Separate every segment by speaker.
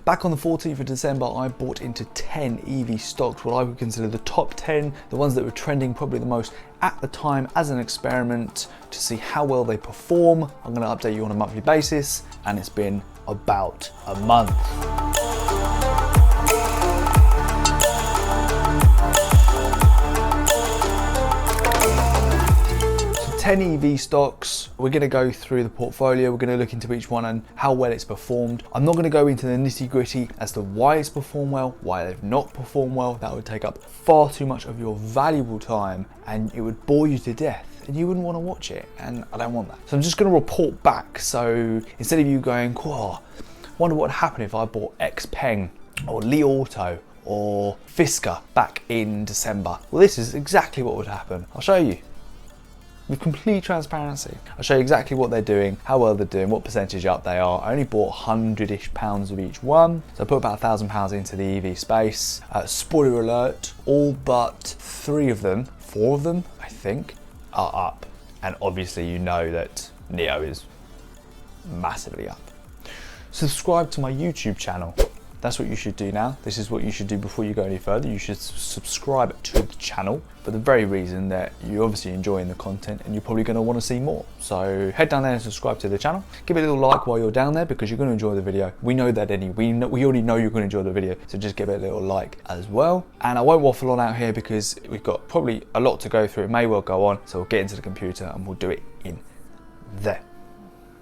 Speaker 1: Back on the 14th of December, I bought into 10 EV stocks, what I would consider the top 10, the ones that were trending probably the most at the time as an experiment to see how well they perform. I'm going to update you on a monthly basis, and it's been about a month. 10 EV stocks. We're going to go through the portfolio. We're going to look into each one and how well it's performed. I'm not going to go into the nitty gritty as to why it's performed well, why they've not performed well. That would take up far too much of your valuable time and it would bore you to death and you wouldn't want to watch it, and I don't want that. So I'm just going to report back. So instead of you going, whoa, wonder what would happen if I bought Xpeng or Li Auto or Fisker back in December. Well, this is exactly what would happen. I'll show you. With complete transparency. I'll show you exactly what they're doing, how well they're doing, what percentage up they are. I only bought £100-ish of each one. So I put about £1,000 into the EV space. Spoiler alert, all but 4 of them, I think, are up. And obviously you know that NIO is massively up. Subscribe to my YouTube channel. That's what you should do now. This is what you should do before you go any further. You should subscribe to the channel for the very reason that you're obviously enjoying the content and you're probably going to want to see more. So head down there and subscribe to the channel. Give it a little like while you're down there because you're going to enjoy the video. We know that we already know you're going to enjoy the video. So just give it a little like as well. And I won't waffle on out here because we've got probably a lot to go through. It may well go on. So we'll get into the computer and we'll do it in there.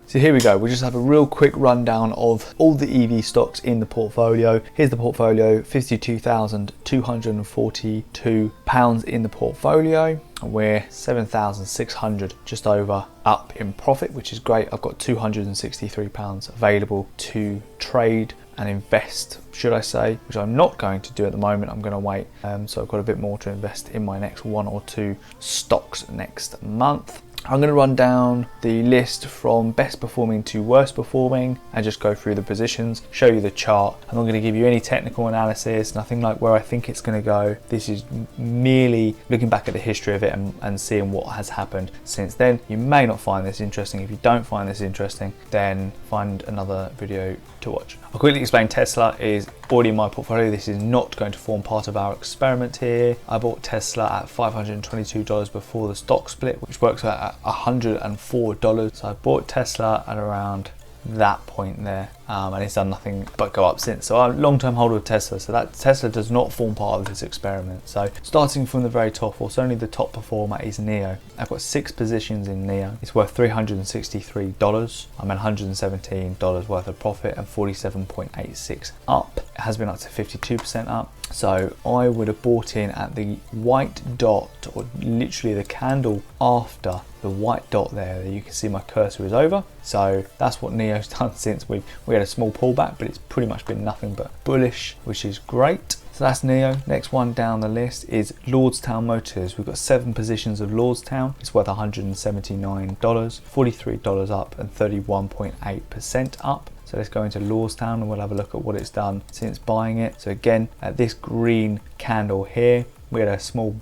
Speaker 1: So here we go, we'll just have a real quick rundown of all the EV stocks in the portfolio. Here's the portfolio, £52,242 in the portfolio. We're 7,600 just over up in profit, which is great. I've got £263 available to trade and invest, should I say, which I'm not going to do at the moment. I'm going to wait. So I've got a bit more to invest in my next 1 or 2 stocks next month. I'm going to run down the list from best performing to worst performing and just go through the positions, show you the chart. I'm not going to give you any technical analysis, nothing like where I think it's going to go. This is merely looking back at the history of it and seeing what has happened since then. You may not find this interesting. If you don't find this interesting, then find another video to watch. I'll quickly explain. Tesla is already in my portfolio. This is not going to form part of our experiment here. I bought Tesla at $522 before the stock split, which works out at $104. So I bought Tesla at around that point there, and it's done nothing but go up since. So I'm a long-term holder of Tesla, so that Tesla does not form part of this experiment. So starting from the very top, or certainly the top performer is NIO. I've got 6 positions in NIO. It's worth $363. I'm at $117 worth of profit and 47.86 up. It has been up to 52% up. So I would have bought in at the white dot, or literally the candle after the white dot there that you can see my cursor is over. So that's what NIO's done since we had a small pullback, but it's pretty much been nothing but bullish, which is great. So that's NIO. Next one down the list is Lordstown Motors. We've got 7 positions of Lordstown. It's worth $179, $43 up and 31.8% up. So let's go into Lordstown and we'll have a look at what it's done since buying it. So again, at this green candle here, we had a small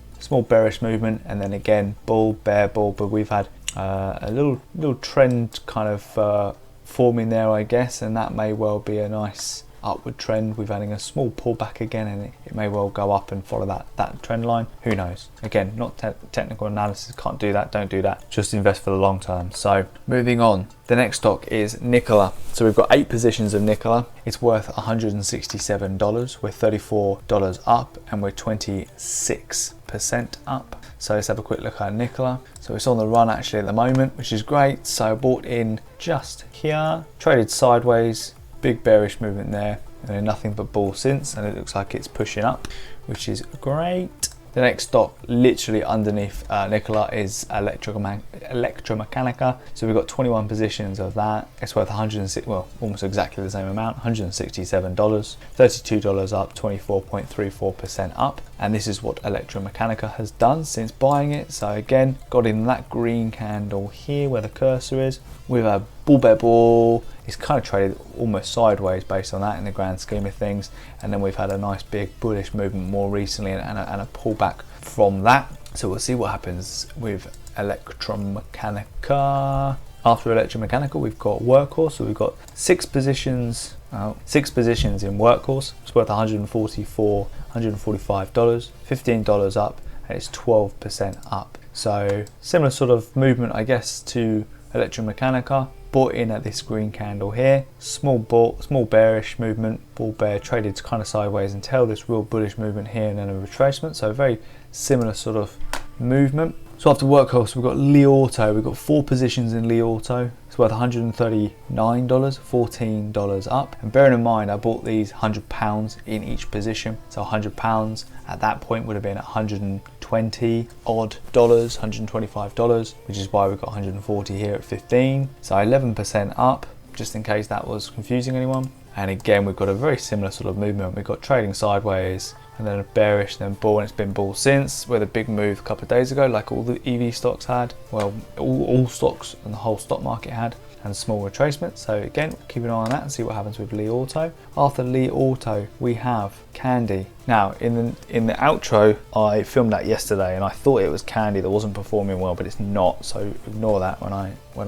Speaker 1: bearish movement and then again bull, bear, bull, but we've had a little trend kind of forming there, I guess, and that may well be a nice upward trend. We're having a small pullback again and it may well go up and follow that trend line. Who knows? Again, not technical analysis, can't do that, don't do that. Just invest for the long term. So moving on, the next stock is Nikola. So we've got 8 positions of Nikola. It's worth $167. We're $34 up and we're 26% up. So let's have a quick look at Nikola. So it's on the run actually at the moment, which is great. So I bought in just here, traded sideways, big bearish movement there, and then nothing but bull since, and it looks like it's pushing up, which is great. The next stock literally underneath Nikola is Electromechanica. So we've got 21 positions of that. It's worth almost exactly the same amount, $167, $32 up, 24.34% up. And this is what Electromechanica has done since buying it. So again, got in that green candle here where the cursor is. We've a bull bear bull. It's kind of traded almost sideways based on that in the grand scheme of things. And then we've had a nice big bullish movement more recently and a pullback from that. So we'll see what happens with Electromechanica. After electromechanical, we've got workhorse. So we've got six positions in workhorse. It's worth $144, $145, $15 up, and it's 12% up. So similar sort of movement, I guess, to electromechanica. Bought in at this green candle here, small bearish movement, bull bear, traded kind of sideways until this real bullish movement here and then a retracement. So very similar sort of movement. So after workhorse, we've got Li Auto. We've got four positions in Li Auto. It's worth $139, $14 up. And bearing in mind, I bought these £100 in each position. So £100 at that point would have been $120 odd dollars, $125, which is why we've got 140 here at 15. So 11% up, just in case that was confusing anyone. And again, we've got a very similar sort of movement. We've got trading sideways, and then a bearish, then bull, and it's been bull since, with a big move a couple of days ago, like all the EV stocks had. Well, all stocks and the whole stock market had, and small retracement. So again, keep an eye on that and see what happens with Li Auto. After Li Auto, we have Candy. Now, in the outro, I filmed that yesterday, and I thought it was Candy that wasn't performing well, but it's not. So ignore that when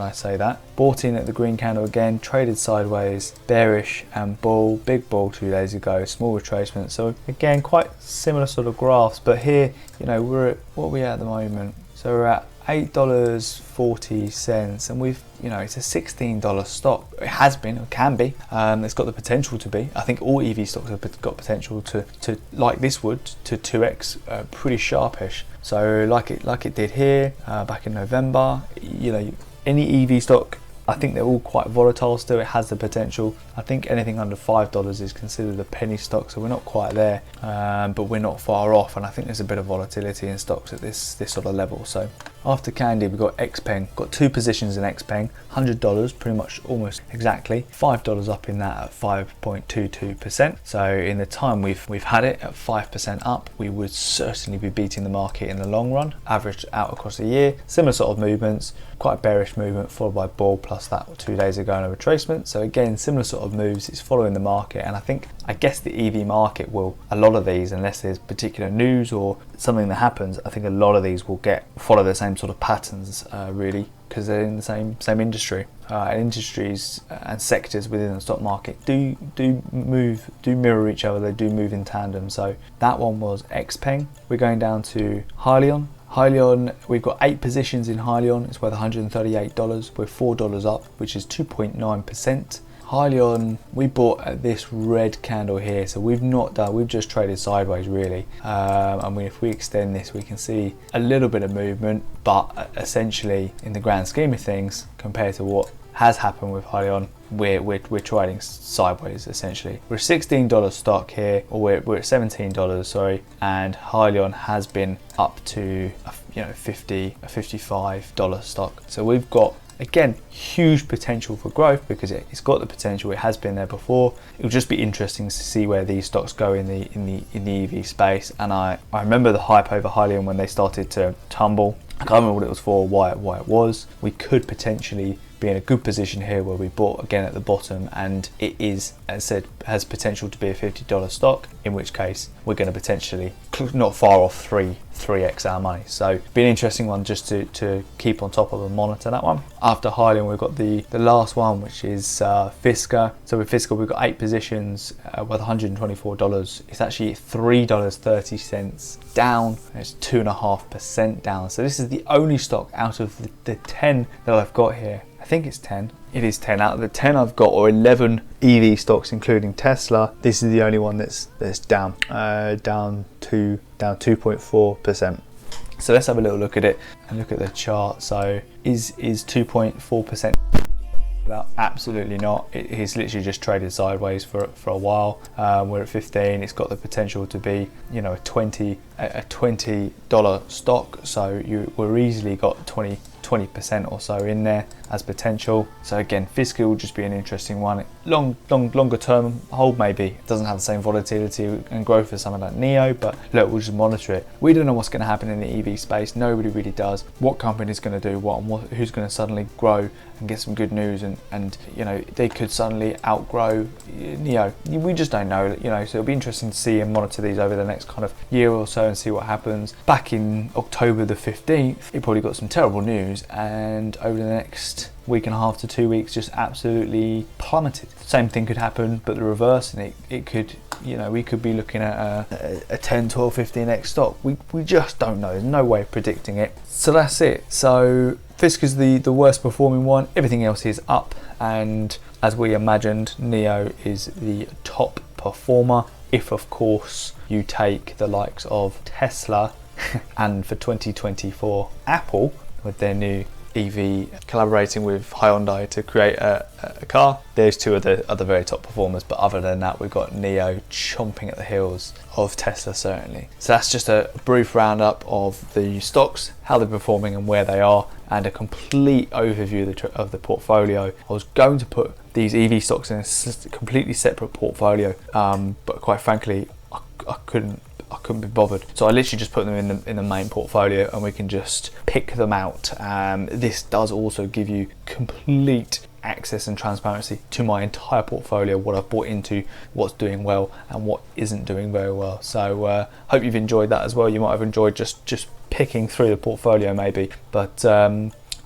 Speaker 1: I say that. Bought in at the green candle again, traded sideways, bearish and bull, big bull 2 days ago, small retracement. So again, quite similar sort of graphs, but here, you know, we're at, what are we at the moment? So we're at $8.40, and we've, you know, it's a $16 stock. It has been, or can be. It's got the potential to be. I think all EV stocks have got potential to like this would, to 2x, pretty sharpish. So like it did here back in November. You know, any EV stock, I think they're all quite volatile still. It has the potential. I think anything under $5 is considered a penny stock, so we're not quite there, but we're not far off. And I think there's a bit of volatility in stocks at this sort of level. So after Candy, we've got XPeng. Got two positions in XPeng, $100, pretty much almost exactly. $5 up in that at 5.22%. So in the time we've had it at 5% up, we would certainly be beating the market in the long run, averaged out across a year. Similar sort of movements, quite a bearish movement followed by bull, plus that 2 days ago and a retracement. So again, similar sort of moves. It's following the market, and I guess the EV market will, a lot of these, unless there's particular news or something that happens, I think a lot of these will follow the same sort of patterns, really, because they're in the same industry. And industries and sectors within the stock market do mirror each other. They do move in tandem. So that one was XPeng. We're going down to Hyliion. Hyliion, we've got 8 positions in Hyliion. It's worth $138. We're $4 up, which is 2.9%. Hyliion, we bought at this red candle here, so we've just traded sideways really. If we extend this, we can see a little bit of movement, but essentially in the grand scheme of things, compared to what has happened with Hyliion, we're trading sideways essentially. We're a $16 stock here, or we're at $17, sorry, and Hyliion has been up to a $55 stock. So we've got, again, huge potential for growth because it's got the potential. It has been there before. It'll just be interesting to see where these stocks go in the EV space. And I remember the hype over Hyliion when they started to tumble. I can't remember what it was for, why it was. We could potentially be in a good position here where we bought again at the bottom, and it is, as I said, has potential to be a $50 stock, in which case we're going to potentially not far off 3x our money. So be an interesting one just to keep on top of and monitor that one. After Hyliion, we've got the last one, which is Fisker. So with Fisker, we've got 8 positions worth $124. It's actually $3.30 down. It's 2.5% down. So this is the only stock out of the 10 that I've got here. I think it's 10. It is 10 out of the 10 I've got, or 11 EV stocks, including Tesla. This is the only one that's down, down 2.4%. So let's have a little look at it and look at the chart. So is 2.4%? Absolutely not. It's literally just traded sideways for a while. We're at 15. It's got the potential to be, a $20 stock. So we're easily got 20% or so in there as potential. So again, Fisker will just be an interesting one. Longer term hold, maybe. It doesn't have the same volatility and growth as something like NEO, but look, we'll just monitor it. We don't know what's going to happen in the EV space. Nobody really does. What company is going to do what, and who's going to suddenly grow and get some good news, and they could suddenly outgrow NEO. We just don't know, so it'll be interesting to see and monitor these over the next kind of year or so and see what happens. Back in October the 15th, it probably got some terrible news. news, and over the next week and a half to 2 weeks just absolutely plummeted. Same thing could happen, but the reverse, and it could, you know, we could be looking at a 10, 12, 15x stock. We just don't know. There's no way of predicting it. So that's it. So Fisk is the worst performing one. Everything else is up, and as we imagined, NEO is the top performer. If of course you take the likes of Tesla and for 2024 Apple with their new EV collaborating with Hyundai to create a car. There's two of the very top performers, but other than that, we've got NEO chomping at the heels of Tesla certainly. So that's just a brief roundup of the stocks, how they're performing and where they are, and a complete overview of the portfolio. I was going to put these EV stocks in a completely separate portfolio, but quite frankly, I couldn't be bothered. So I literally just put them in the main portfolio, and we can just pick them out. This does also give you complete access and transparency to my entire portfolio, what I've bought into, what's doing well and what isn't doing very well. So hope you've enjoyed that as well. You might have enjoyed just picking through the portfolio maybe, but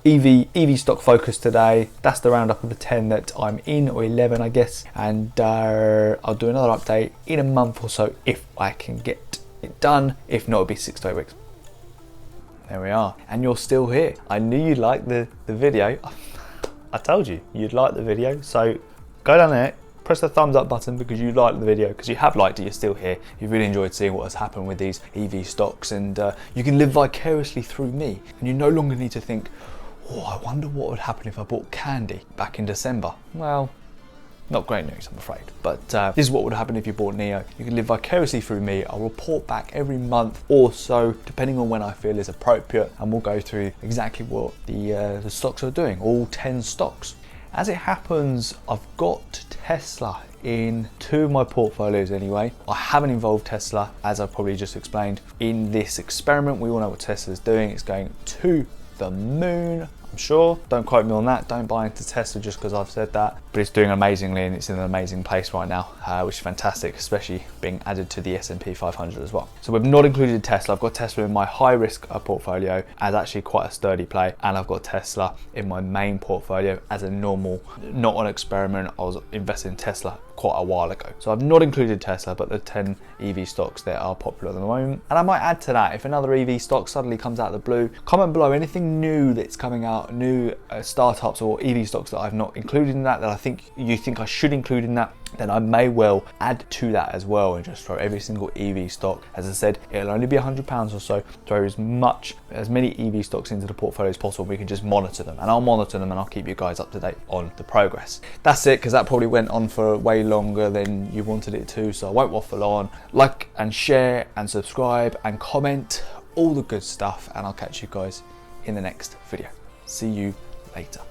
Speaker 1: EV stock focus today. That's the roundup of the 10 that I'm in, or 11 I guess, and I'll do another update in a month or so if I can get it done. If not, it'll be 6 to 8 weeks. There we are, and you're still here. I knew you'd like the video. I told you you'd like the video, so go down there, press the thumbs up button because you liked the video, because you have liked it, you're still here. You've really enjoyed seeing what has happened with these EV stocks, and you can live vicariously through me, and you no longer need to think, oh, I wonder what would happen if I bought candy back in December. Well, not great news, I'm afraid. But this is what would happen if you bought NEO. You can live vicariously through me. I'll report back every month or so, depending on when I feel is appropriate, and we'll go through exactly what the stocks are doing, all 10 stocks. As it happens, I've got Tesla in 2 of my portfolios anyway. I haven't involved Tesla, as I've probably just explained, in this experiment. We all know what Tesla's doing. It's going to the moon, I'm sure. Don't quote me on that. Don't buy into Tesla just because I've said that. But it's doing amazingly, and it's in an amazing place right now, which is fantastic, especially being added to the S&P 500 as well. So we've not included Tesla. I've got Tesla in my high risk portfolio as actually quite a sturdy play, and I've got Tesla in my main portfolio as a normal, not an experiment. I was invested in Tesla quite a while ago. So I've not included Tesla, but the 10 EV stocks that are popular at the moment. And I might add to that, if another EV stock suddenly comes out of the blue, comment below anything new that's coming out, new startups or EV stocks that I've not included in that I think you think I should include in that, then I may well add to that as well and just throw every single EV stock. As I said, it'll only be £100 or so. Throw as many EV stocks into the portfolio as possible. We can just monitor them, and I'll monitor them, and I'll keep you guys up to date on the progress. That's it, because that probably went on for way longer than you wanted it to, so I won't waffle on. Like and share and subscribe and comment, all the good stuff, and I'll catch you guys in the next video. See you later.